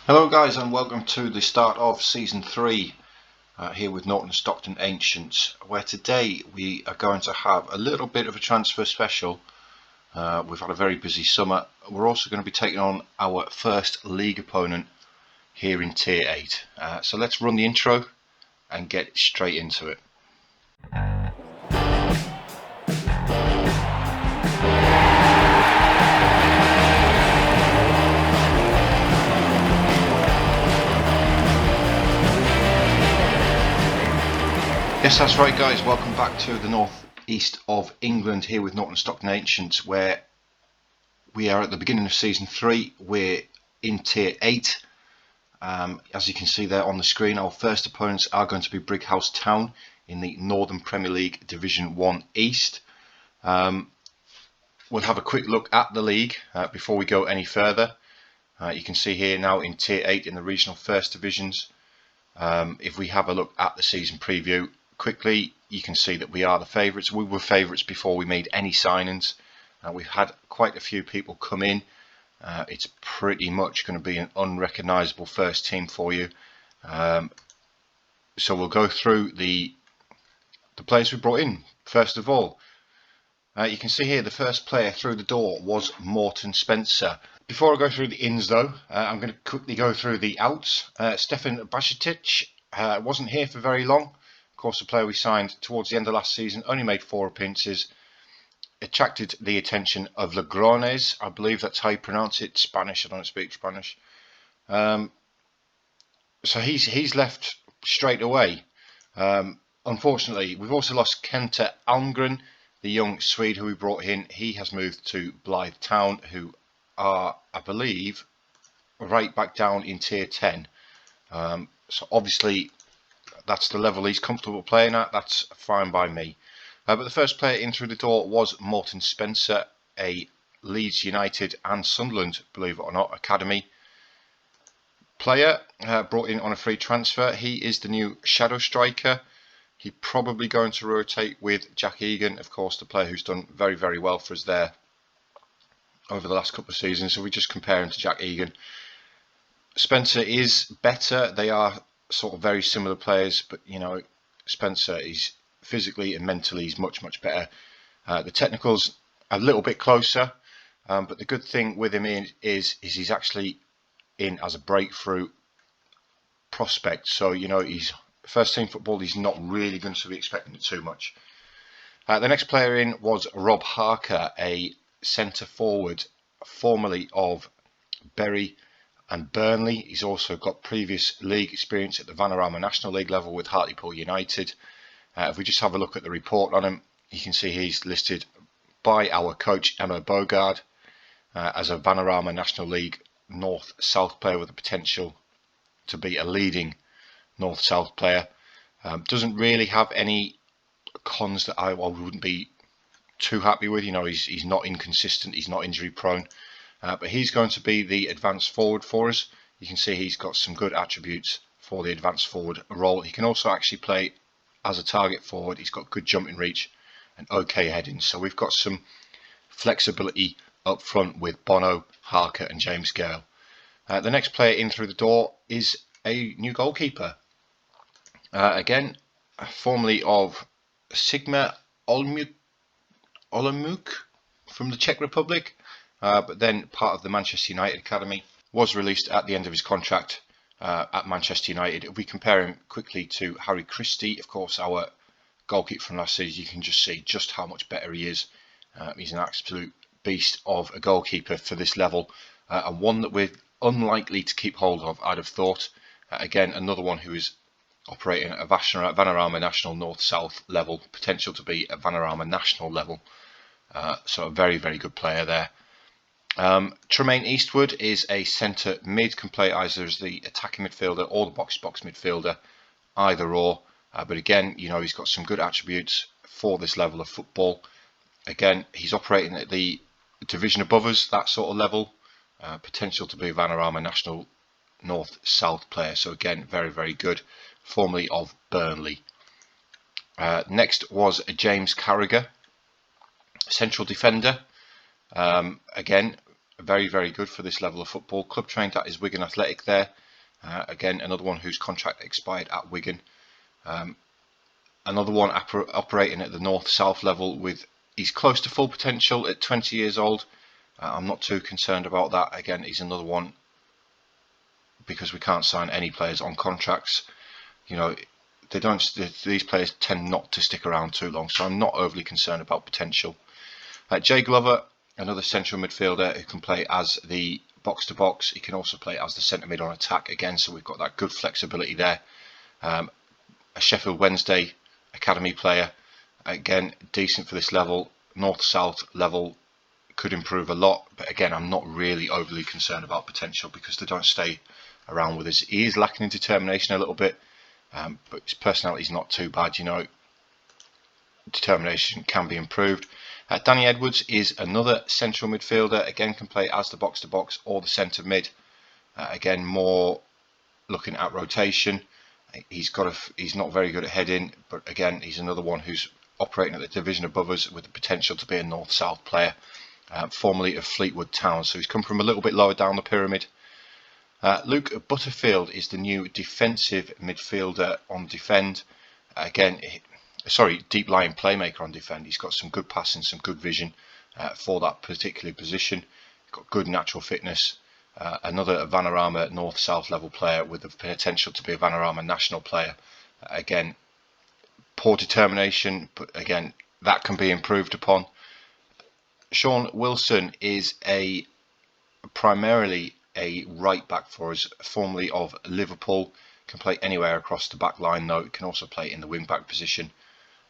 Hello guys, and welcome to the start of season 3 here with Norton Stockton Ancients, where today we are going to have a little bit of a transfer special. We've had a very busy summer. We're also going to be taking on our first league opponent here in Tier 8. So let's run the intro and get straight into it. Yes, that's right guys, welcome back to the northeast of England here with Norton Stockton Ancients, where we are at the beginning of season 3. We're in Tier 8. As you can see there on the screen, our first opponents are going to be Brighouse Town in the Northern Premier League Division 1 East. We'll have a quick look at the league before we go any further. You can see here now in Tier 8 in the regional first divisions. If we have a look at the season preview quickly, you can see that we are the favourites. We were favourites before we made any signings. We've had quite a few people come in. It's pretty much going to be an unrecognisable first team for you. So we'll go through the players we brought in. First of all, you can see here the first player through the door was Norton Spencer. Before I go through the ins though, I'm going to quickly go through the outs. Stefan Bacitic wasn't here for very long. Of course, the player we signed towards the end of last season only made 4 appearances. Attracted the attention of Logrones, I believe that's how you pronounce it. Spanish, I don't speak Spanish. So he's left straight away. Unfortunately, we've also lost Kenta Almgren, the young Swede who we brought in. He has moved to Blythe Town, who are, I believe, right back down in Tier 10. So obviously that's the level he's comfortable playing at. That's fine by me. But the first player in through the door was Norton Spencer, a Leeds United and Sunderland, believe it or not, academy player, brought in on a free transfer. He is the new shadow striker. He's probably going to rotate with Jack Egan, of course, the player who's done very, very well for us there over the last couple of seasons. So we just compare him to Jack Egan. Spencer is better. They are sort of very similar players, but you know, Spencer is physically and mentally he's much better. The technical's a little bit closer, but the good thing with him is he's actually in as a breakthrough prospect. So you know, he's first team football. He's not really going to be expecting it too much. The next player in was Rob Harker, a centre forward, formerly of Bury and Burnley. He's also got previous league experience at the Vanarama National League level with Hartlepool United. If we just have a look at the report on him, you can see he's listed by our coach Emma Bogard as a Vanarama National League North-South player with the potential to be a leading North-South player. Doesn't really have any cons that I wouldn't be too happy with. You know, he's not inconsistent, he's not injury prone. But he's going to be the advanced forward for us. You can see he's got some good attributes for the advanced forward role. He can also actually play as a target forward. He's got good jumping reach and okay heading. So we've got some flexibility up front with Bono, Harker and James Gale. The next player in through the door is a new goalkeeper. Again, formerly of Sigma Olomouc from the Czech Republic. But then part of the Manchester United academy, was released at the end of his contract at Manchester United. If we compare him quickly to Harry Christie, of course, our goalkeeper from last season, you can just see just how much better he is. He's an absolute beast of a goalkeeper for this level, and one that we're unlikely to keep hold of, I'd have thought. Again, another one who is operating at a Vanarama National North-South level, potential to be at Vanarama National level. So a very, very good player there. Tremaine Eastwood is a centre mid, can play either as the attacking midfielder or the box-to-box midfielder, either or. But again, you know, he's got some good attributes for this level of football. Again, he's operating at the division above us, that sort of level. Potential to be a Vanarama National North-South player. So again, very, very good. Formerly of Burnley. Next was James Carragher, central defender. Again, very, very good for this level of football. Club trained at his Wigan Athletic there. Again, another one whose contract expired at Wigan. Another one operating at the north-south level with, he's close to full potential at 20 years old. I'm not too concerned about that. Again, he's another one because we can't sign any players on contracts. You know, these players tend not to stick around too long, so I'm not overly concerned about potential. Jay Glover, another central midfielder who can play as the box-to-box. He can also play as the centre mid on attack again, so we've got that good flexibility there. A Sheffield Wednesday academy player, again decent for this level. North-south level could improve a lot, but again, I'm not really overly concerned about potential because they don't stay around with us. He is lacking in determination a little bit, but his personality is not too bad. You know, determination can be improved. Danny Edwards is another central midfielder, again can play as the box-to-box or the centre mid. Again, more looking at rotation. He's not very good at heading, but again, he's another one who's operating at the division above us with the potential to be a north-south player, formerly of Fleetwood Town, so he's come from a little bit lower down the pyramid. Luke Butterfield is the new defensive midfielder on defend. Again, deep lying playmaker on defend. He's got some good passing, some good vision for that particular position. He's got good natural fitness. Another Vanarama north-south level player with the potential to be a Vanarama national player. Again, poor determination, but again, that can be improved upon. Sean Wilson is primarily a right back for us, formerly of Liverpool. Can play anywhere across the back line though. It can also play in the wing back position.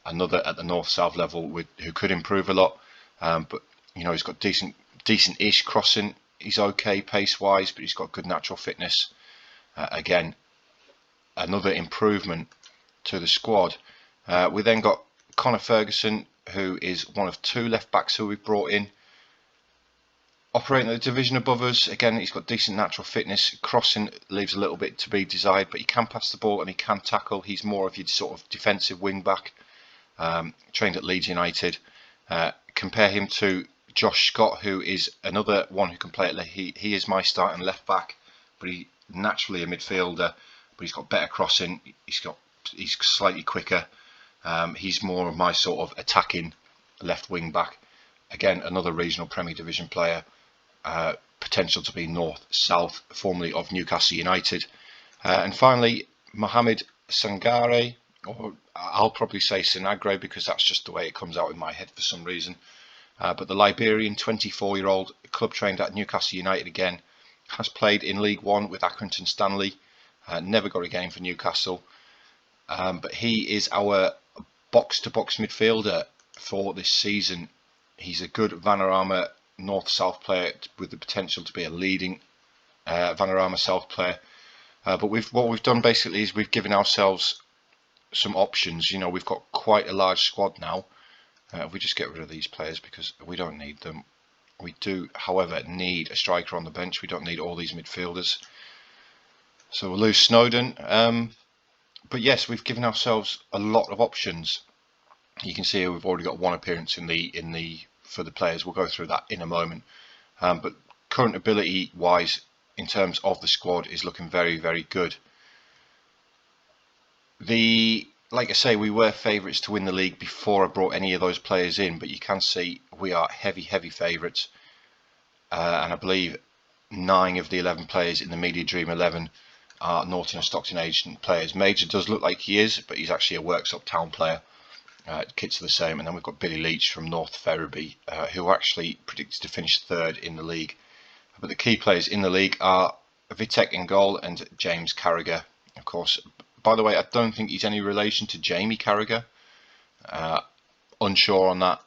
Another at the north-south level who could improve a lot, but you know, he's got decent-ish crossing. He's okay pace-wise, but he's got good natural fitness. Again, another improvement to the squad. We then got Connor Ferguson, who is one of two left-backs who we've brought in. Operating at the division above us. Again, he's got decent natural fitness. Crossing leaves a little bit to be desired, but he can pass the ball and he can tackle. He's more of your sort of defensive wing-back. Trained at Leeds United. Compare him to Josh Scott, who is another one who can play at he is my starting left back, but he's naturally a midfielder, but he's got better crossing. He's slightly quicker. He's more of my sort of attacking left wing back. Again, another regional Premier Division player, potential to be north-south, formerly of Newcastle United. And finally, Mohamed Sangare, or I'll probably say Sinagre because that's just the way it comes out in my head for some reason. But the Liberian 24-year-old, club trained at Newcastle United again, has played in League One with Accrington Stanley, never got a game for Newcastle, but he is our box-to-box midfielder for this season. He's a good Vanarama north-south player with the potential to be a leading Vanarama south player. But what we've done basically is we've given ourselves some options. You know, we've got quite a large squad now. If we just get rid of these players because we don't need them. We do, however, need a striker on the bench. We don't need all these midfielders. So we'll lose Snowden. But yes, we've given ourselves a lot of options. You can see here we've already got one appearance for the players. We'll go through that in a moment. But current ability wise, in terms of the squad, is looking very, very good. Like I say, we were favourites to win the league before I brought any of those players in, but you can see we are heavy favourites. And I believe 9 of the 11 players in the Media Dream 11 are Norton Stockton Ancients players. Major does look like he is, but he's actually a Worksop Town player. Kits are the same. And then we've got Billy Leach from North Ferriby, who are actually predicted to finish 3rd in the league. But the key players in the league are Vitek in goal and James Carragher, of course. By the way, I don't think he's any relation to Jamie Carragher. Unsure on that.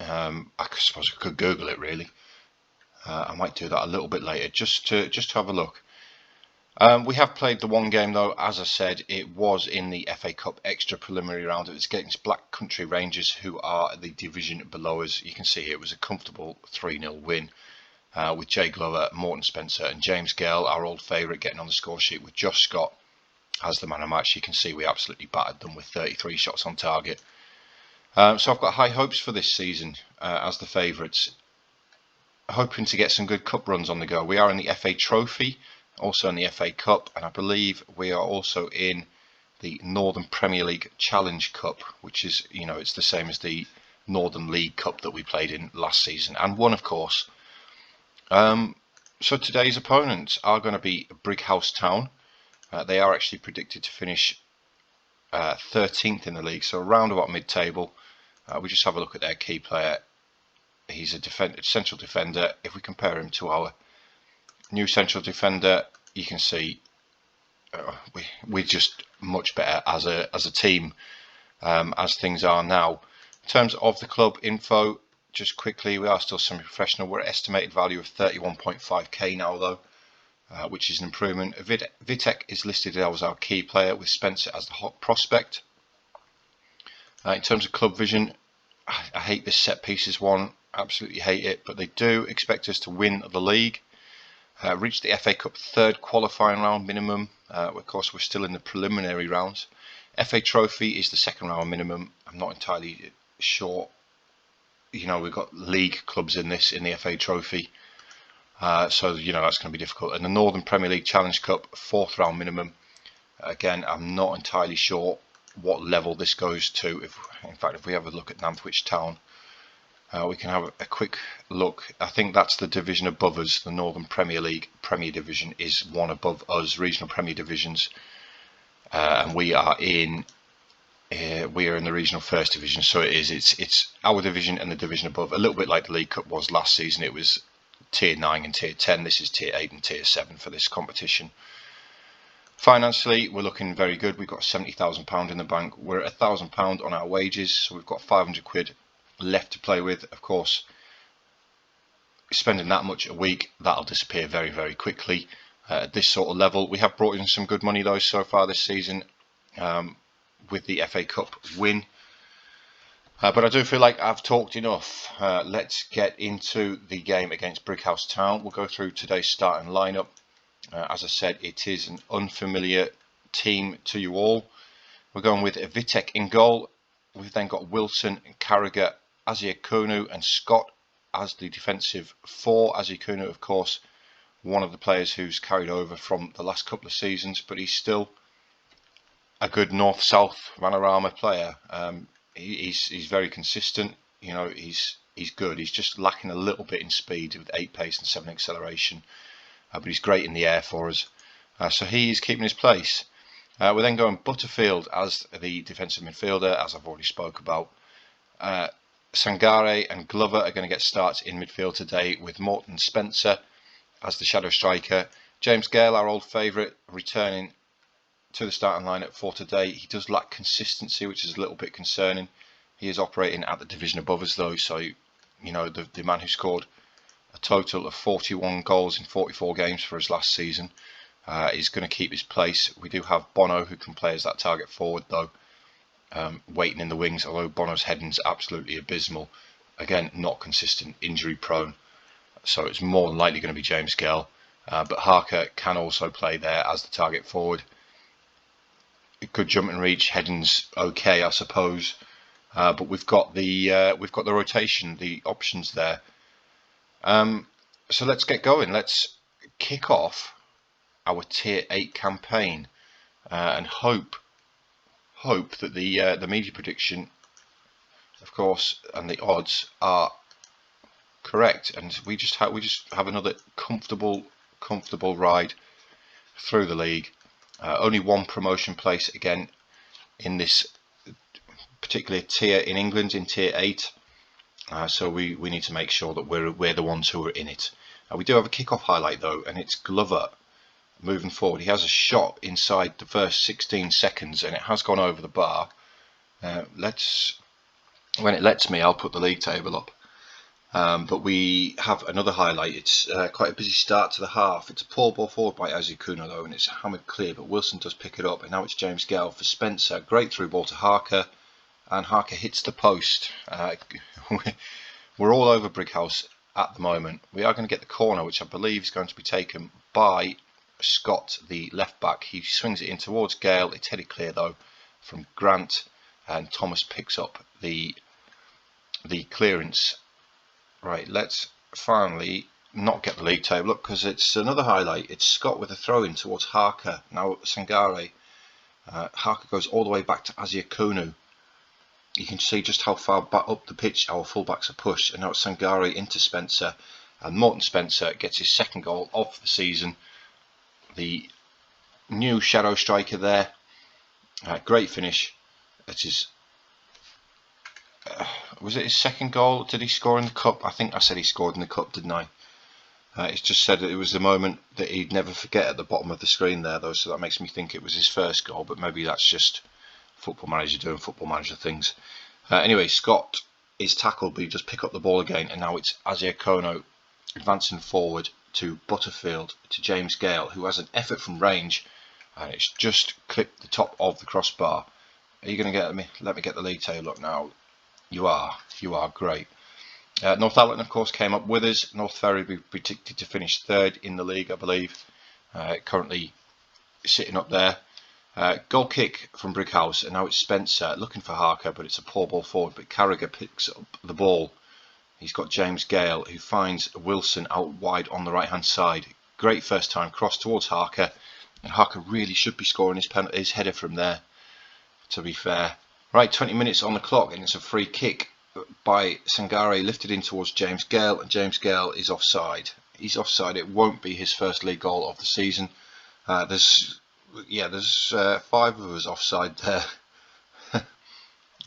I suppose I could Google it really. I might do that a little bit later, just to have a look. We have played the one game though. As I said, it was in the FA Cup extra preliminary round. It was against Black Country Rangers, who are the division below us. You can see here it was a comfortable 3-0 win. With Jay Glover, Morton Spencer and James Gale, our old favourite, getting on the score sheet with Josh Scott as the man of match. You can see we absolutely battered them with 33 shots on target. So I've got high hopes for this season as the favourites. hoping to get some good cup runs on the go. We are in the FA Trophy, also in the FA Cup, and I believe we are also in the Northern Premier League Challenge Cup, which is, you know, it's the same as the Northern League Cup that we played in last season and won, of course. So today's opponents are going to be Brighouse Town. They are actually predicted to finish 13th in the league, so around about mid-table. We just have a look at their key player. He's a central defender. If we compare him to our new central defender, you can see we're just much better as a team as things are now. In terms of the club info, just quickly, we are still semi-professional. We're at estimated value of 31.5k now, though, which is an improvement. Vitek is listed as our key player, with Spencer as the hot prospect. In terms of club vision, I hate this set pieces one. Absolutely hate it, but they do expect us to win the league, reach the FA Cup third qualifying round minimum. Of course, we're still in the preliminary rounds. FA Trophy is the second round minimum. I'm not entirely sure. You know, we've got league clubs in the FA Trophy, so you know that's going to be difficult. And the Northern Premier League Challenge Cup, fourth round minimum. Again, I'm not entirely sure what level this goes to. In fact, if we have a look at Nantwich Town, we can have a quick look. I think that's the division above us. The Northern Premier League Premier Division is one above us, regional Premier Divisions, and we are in the regional first division. So it's our division and the division above, a little bit like the League Cup was last season. It was tier 9 and tier 10. This is tier 8 and tier 7 for this competition. Financially, we're looking very good. We've got £70,000 in the bank. We're at £1,000 on our wages, so we've got 500 quid left to play with. Of course, spending that much a week, that'll disappear very, very quickly. At this sort of level, we have brought in some good money though so far this season, with the FA Cup win. But I do feel like I've talked enough. Let's get into the game against Brighouse Town. We'll go through today's starting lineup. As I said, it is an unfamiliar team to you all. We're going with Vitek in goal. We've then got Wilson, Carragher, Aziakunu and Scott as the defensive four. Aziakunu, of course, one of the players who's carried over from the last couple of seasons, but he's still a good north-south Vanarama player. He's very consistent. You know, he's good. He's just lacking a little bit in speed with 8 pace and 7 acceleration, but he's great in the air for us. So he's keeping his place. We're then going Butterfield as the defensive midfielder, as I've already spoke about. Sangare and Glover are going to get starts in midfield today, with Morton Spencer as the shadow striker. James Gale, our old favourite, returning to the starting lineup for today. He does lack consistency, which is a little bit concerning. He is operating at the division above us though, so you know, the man who scored a total of 41 goals in 44 games for us last season is going to keep his place. We do have Bono, who can play as that target forward though, waiting in the wings, although Bono's heading's absolutely abysmal. Again, not consistent, injury prone, so it's more than likely going to be James Gale. But Harker can also play there as the target forward. Good jump and reach, heading's okay, I suppose, but we've got the rotation, the options there. So let's get going. Let's kick off our tier 8 campaign and hope that the media prediction, of course, and the odds are correct, and we just have another comfortable ride through the league. Only one promotion place again in this particular tier in England, in tier 8. So we need to make sure that we're the ones who are in it. We do have a kick-off highlight though, and it's Glover moving forward. He has a shot inside the first 16 seconds, and it has gone over the bar. When it lets me, I'll put the league table up. But we have another highlight. It's quite a busy start to the half. It's a poor ball forward by Aziakunu though, and it's hammered clear, but Wilson does pick it up, and now it's James Gale for Spencer. Great through ball to Harker, and Harker hits the post. We're all over Brighouse at the moment. We are going to get the corner, which I believe is going to be taken by Scott, the left back. He swings it in towards Gale. It's headed clear though from Grant, and Thomas picks up the clearance. Right, let's finally not get the league table up, because it's another highlight. It's Scott with a throw in towards Harker. Now Sangare. Harker goes all the way back to Asiakunu. You can see just how far back up the pitch our fullbacks are pushed, and now it's Sangare into Spencer, and Morton Spencer gets his second goal of the season. The new shadow striker there. Great finish. It is. Was it his second goal? Did he score in the cup? I think I said he scored in the cup, didn't I? It's just said that it was the moment that he'd never forget at the bottom of the screen there, though, so that makes me think it was his first goal, but maybe that's just Football Manager doing Football Manager things. Anyway, Scott is tackled, but he just pick up the ball again, and now it's Asiakono advancing forward to Butterfield, to James Gale, who has an effort from range, and it's just clipped the top of the crossbar. Are you going to let me get the league table up now? You are great. Northallerton, of course, came up with us. North Ferry we predicted to finish third in the league, I believe. Currently sitting up there. Goal kick from Brickhouse, and now it's Spencer looking for Harker, but it's a poor ball forward. But Carragher picks up the ball. He's got James Gale, who finds Wilson out wide on the right hand side. Great first time cross towards Harker, and Harker really should be scoring his header from there, to be fair. Right, 20 minutes on the clock, and it's a free kick by Sangare, lifted in towards James Gale, and James Gale is offside. He's offside. It won't be his first league goal of the season. There's 5 of us offside there.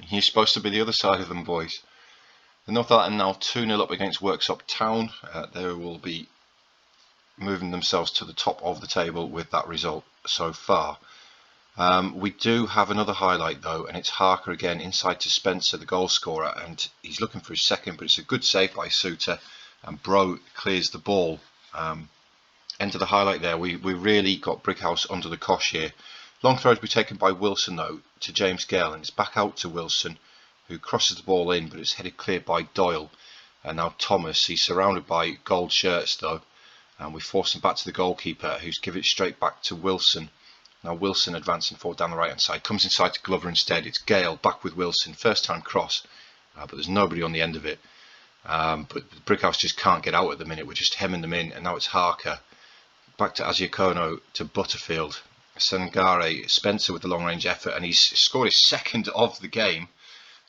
You're supposed to be the other side of them, boys. The Northallerton now 2-0 up against Worksop Town. They will be moving themselves to the top of the table with that result so far. We do have another highlight though, and it's Harker again inside to Spencer, the goal scorer, and he's looking for his second, but it's a good save by Suter, and Bro clears the ball. End of the highlight there. We really got Brickhouse under the cosh here. Long throw to be taken by Wilson though to James Gale, and it's back out to Wilson, who crosses the ball in, but it's headed clear by Doyle. And now Thomas, he's surrounded by gold shirts though, and we force him back to the goalkeeper, who's given it straight back to Wilson. Now Wilson advancing forward down the right hand side, comes inside to Glover instead. It's Gale back with Wilson, first time cross, but there's nobody on the end of it. But Brickhouse just can't get out at the minute. We're just hemming them in, and now it's Harker back to Asiakono to Butterfield. Sangare, Spencer with the long range effort, and he's scored his second of the game.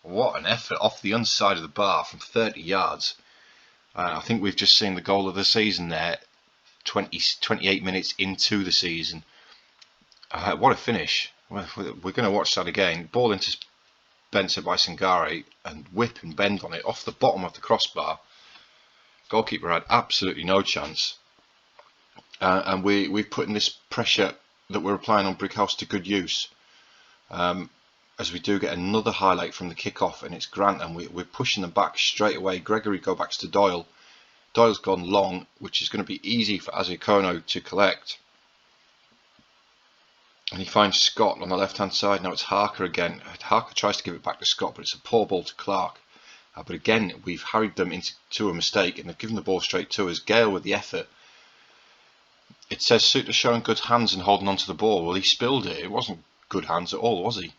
What an effort off the underside of the bar from 30 yards. I think we've just seen the goal of the season there, 28 minutes into the season. What a finish. We're going to watch that again. Ball into Spencer by Sangare, and whip and bend on it off the bottom of the crossbar. Goalkeeper had absolutely no chance. And we've put in this pressure that we're applying on Brickhouse to good use. As we do get another highlight from the kick-off, and it's Grant, and we're pushing them back straight away. Gregory go back to Doyle. Doyle's gone long, which is going to be easy for Asiakono to collect. And he finds Scott on the left-hand side. Now it's Harker again. Harker tries to give it back to Scott, but it's a poor ball to Clark. But again, we've harried them into a mistake, and they've given the ball straight to us. Gale with the effort. It says Suter showing good hands and holding on to the ball. Well, he spilled it. It wasn't good hands at all, was he?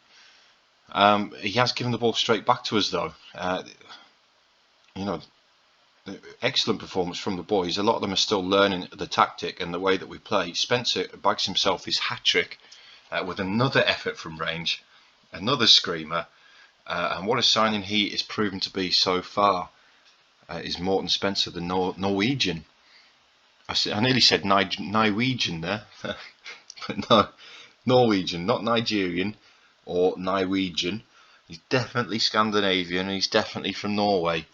He has given the ball straight back to us, though. Excellent performance from the boys. A lot of them are still learning the tactic and the way that we play. Spencer bags himself his hat-trick with another effort from range, another screamer, and what a signing he is proven to be so far is Morton Spencer, the Norwegian. I nearly said Norwegian there, but no, Norwegian, not Nigerian or Norwegian. He's definitely Scandinavian, and he's definitely from Norway.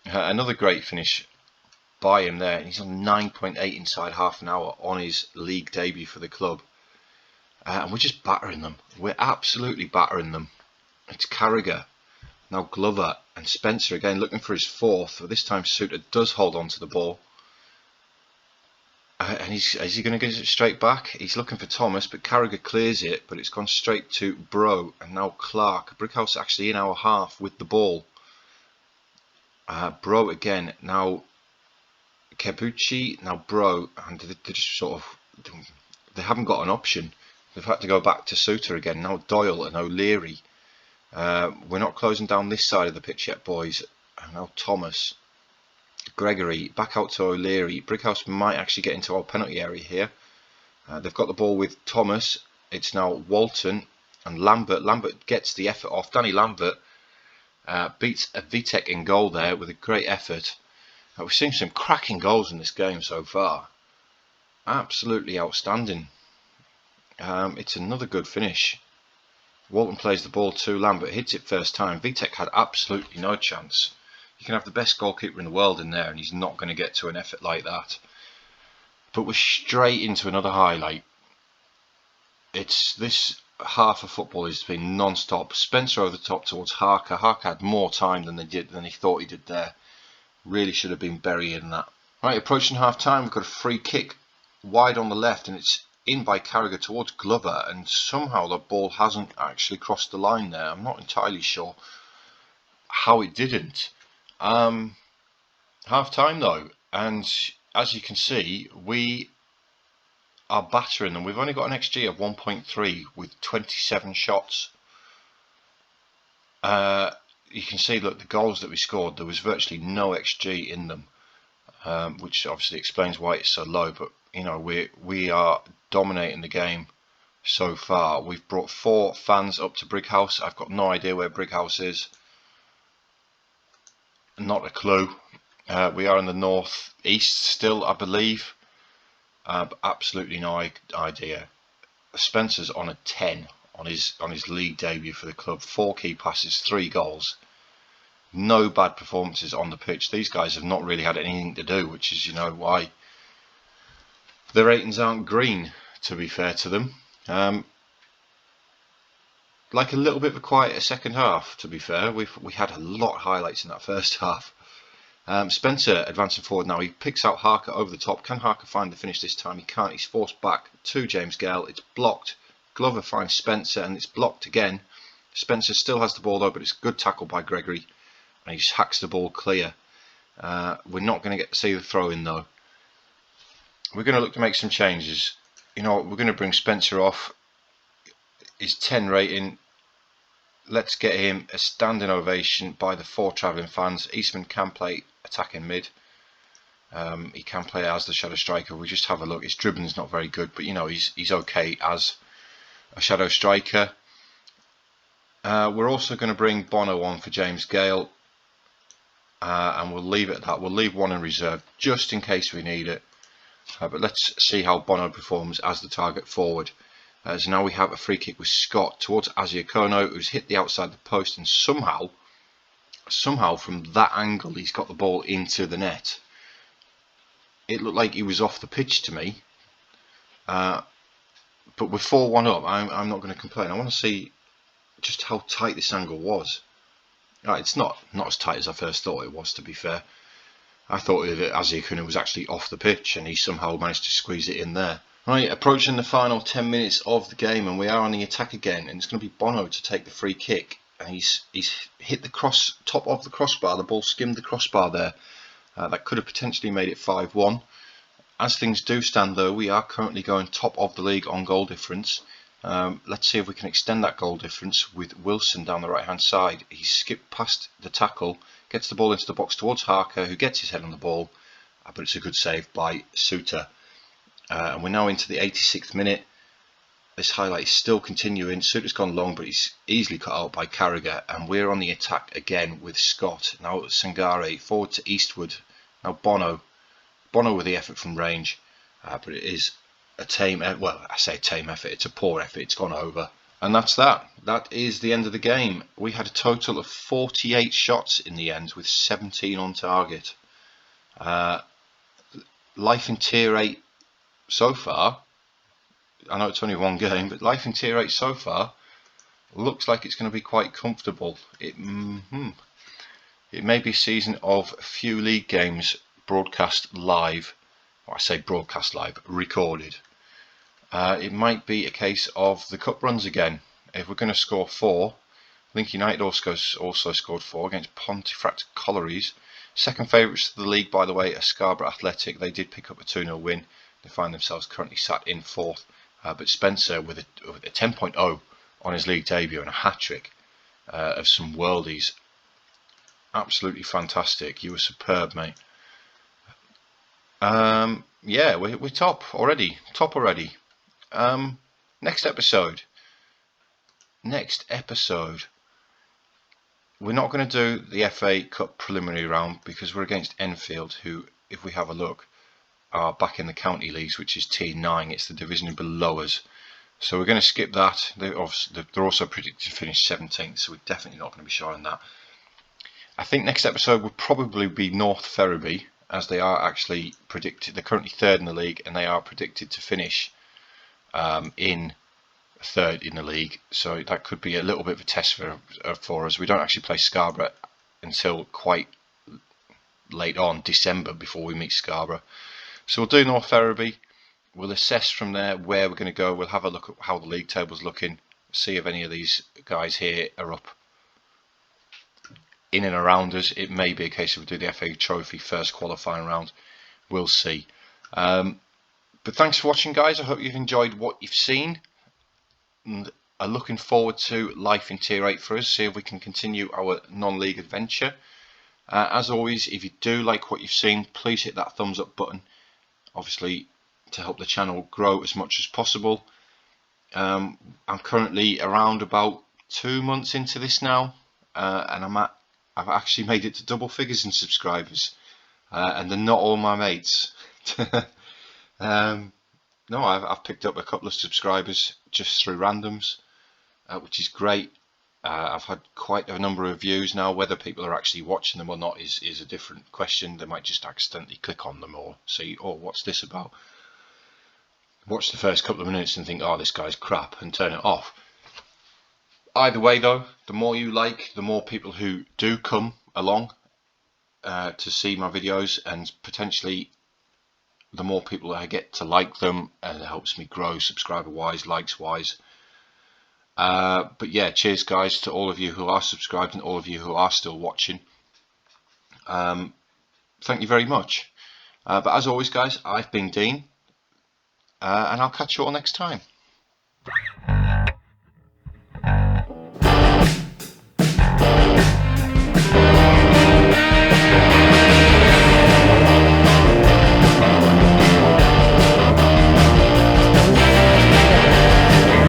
Another great finish by him there, and he's on 9.8 inside half an hour on his league debut for the club. And we're just battering them. We're absolutely battering them. It's Carragher, now Glover, and Spencer again looking for his fourth. But this time Suter does hold on to the ball. And is he going to get it straight back? He's looking for Thomas, but Carragher clears it, but it's gone straight to Bro, and now Clark. Brickhouse actually in our half with the ball. Bro again, now Kebuchi, now Bro, and they just sort of, they haven't got an option. They've had to go back to Suter again. Now Doyle and O'Leary. We're not closing down this side of the pitch yet, boys. And now Thomas. Gregory back out to O'Leary. Brighouse might actually get into our penalty area here. They've got the ball with Thomas. It's now Walton and Lambert. Lambert gets the effort off. Danny Lambert beats a Vitek in goal there with a great effort. We've seen some cracking goals in this game so far. Absolutely outstanding. It's another good finish. Walton plays the ball to Lambert, hits it first time. Vitek had absolutely no chance. You can have the best goalkeeper in the world in there and he's not going to get to an effort like that. But we're straight into another highlight. This half of football has been non-stop. Spencer over the top towards Harker. Harker had more time than he thought he did there. Really should have been burying that. Right, approaching half time, we've got a free kick wide on the left and it's in by Carragher towards Glover, and somehow the ball hasn't actually crossed the line there. I'm not entirely sure how it didn't. Half time though, and as you can see, we are battering them. We've only got an XG of 1.3 with 27 shots. You can see, look, the goals that we scored, there was virtually no XG in them, which obviously explains why it's so low. But you know, we are dominating the game so far. We've brought 4 fans up to Brighouse. I've got no idea where Brighouse is. Not a clue. We are in the north east still, I believe. But absolutely no idea. Spencer's on a 10 on his league debut for the club. 4 key passes, 3 goals. No bad performances on the pitch. These guys have not really had anything to do, which is, you know, why their ratings aren't green, to be fair to them. Like a little bit of a quieter second half, to be fair. We had a lot of highlights in that first half. Spencer advancing forward now. He picks out Harker over the top. Can Harker find the finish this time? He can't. He's forced back to James Gale. It's blocked. Glover finds Spencer and it's blocked again. Spencer still has the ball though, but it's a good tackle by Gregory. And he hacks the ball clear. We're not going to get to see the throw in though. We're going to look to make some changes. You know what? We're going to bring Spencer off. His 10 rating. Let's get him a standing ovation by the 4 travelling fans. Eastman can play attacking mid. He can play as the shadow striker. We just have a look. His dribbling's not very good, but you know, he's okay as a shadow striker. We're also going to bring Bono on for James Gale, and we'll leave it at that. We'll leave one in reserve just in case we need it. But let's see how Bono performs as the target forward. So now we have a free kick with Scott towards Asiakono, who's hit the outside the post, and somehow from that angle he's got the ball into the net. It looked like he was off the pitch to me, but with 4-1 up, I'm not going to complain. I want to see just how tight this angle was. It's not as tight as I first thought it was, to be fair. I thought that Asiakono was actually off the pitch and he somehow managed to squeeze it in there. Right, approaching the final 10 minutes of the game, and we are on the attack again, and it's going to be Bono to take the free kick, and he's hit the top of the crossbar. The ball skimmed the crossbar there. That could have potentially made it 5-1. As things do stand though, we are currently going top of the league on goal difference. Let's see if we can extend that goal difference with Wilson down the right hand side. He skipped past the tackle, gets the ball into the box towards Harker, who gets his head on the ball, but it's a good save by Suter. And we're now into the 86th minute. This highlight is still continuing. Suter's gone long, but he's easily cut out by Carragher, and we're on the attack again with Scott. Now Sangare forward to Eastwood. Now Bono with the effort from range, but it is a tame, well, I say tame effort, it's a poor effort. It's gone over, and that's that. That is the end of the game. We had a total of 48 shots in the end, with 17 on target. Life in tier 8 so far. I know it's only one game, but life in tier 8 so far looks like it's going to be quite comfortable. It may be a season of few league games broadcast live. Well, I say broadcast live, recorded. It might be a case of the cup runs again. If we're going to score 4, Lincoln United also scored 4 against Pontefract Collieries. Second favourites to the league, by the way, are Scarborough Athletic. They did pick up a 2-0 win. They find themselves currently sat in 4th. But Spencer with a 10.0 on his league debut and a hat-trick of some worldies. Absolutely fantastic. You were superb, mate. Yeah, we're top already. Next episode, we're not going to do the FA Cup preliminary round because we're against Enfield, who, if we have a look, are back in the county leagues, which is T9. It's the division below us. So we're going to skip that. They're also predicted to finish 17th, so we're definitely not going to be showing that. I think next episode will probably be North Ferriby, as they are actually predicted. They're currently third in the league, and they are predicted to finish in third in the league. So that could be a little bit of a test for us. We don't actually play Scarborough until quite late on, December, before we meet Scarborough. So we'll do North Ferriby. We'll assess from there where we're going to go. We'll have a look at how the league table's looking, see if any of these guys here are up in and around us. It may be a case of we do the FA Trophy first qualifying round. We'll see. But thanks for watching, guys. I hope you've enjoyed what you've seen, and are looking forward to life in Tier 8 for us, see if we can continue our non-league adventure. As always, if you do like what you've seen, please hit that thumbs up button, obviously to help the channel grow as much as possible. I'm currently around about 2 months into this now, and I've actually made it to double figures in subscribers, and they're not all my mates. No, I've picked up a couple of subscribers just through randoms, which is great. I've had quite a number of views now. Whether people are actually watching them or not is a different question. They might just accidentally click on them or see, oh, what's this about? Watch the first couple of minutes and think, oh, this guy's crap, and turn it off. Either way though, the more you like, the more people who do come along to see my videos, and potentially the more people I get to like them, and it helps me grow subscriber wise, likes wise. But yeah, cheers guys to all of you who are subscribed and all of you who are still watching. Thank you very much. But as always guys, I've been Dean, and I'll catch you all next time.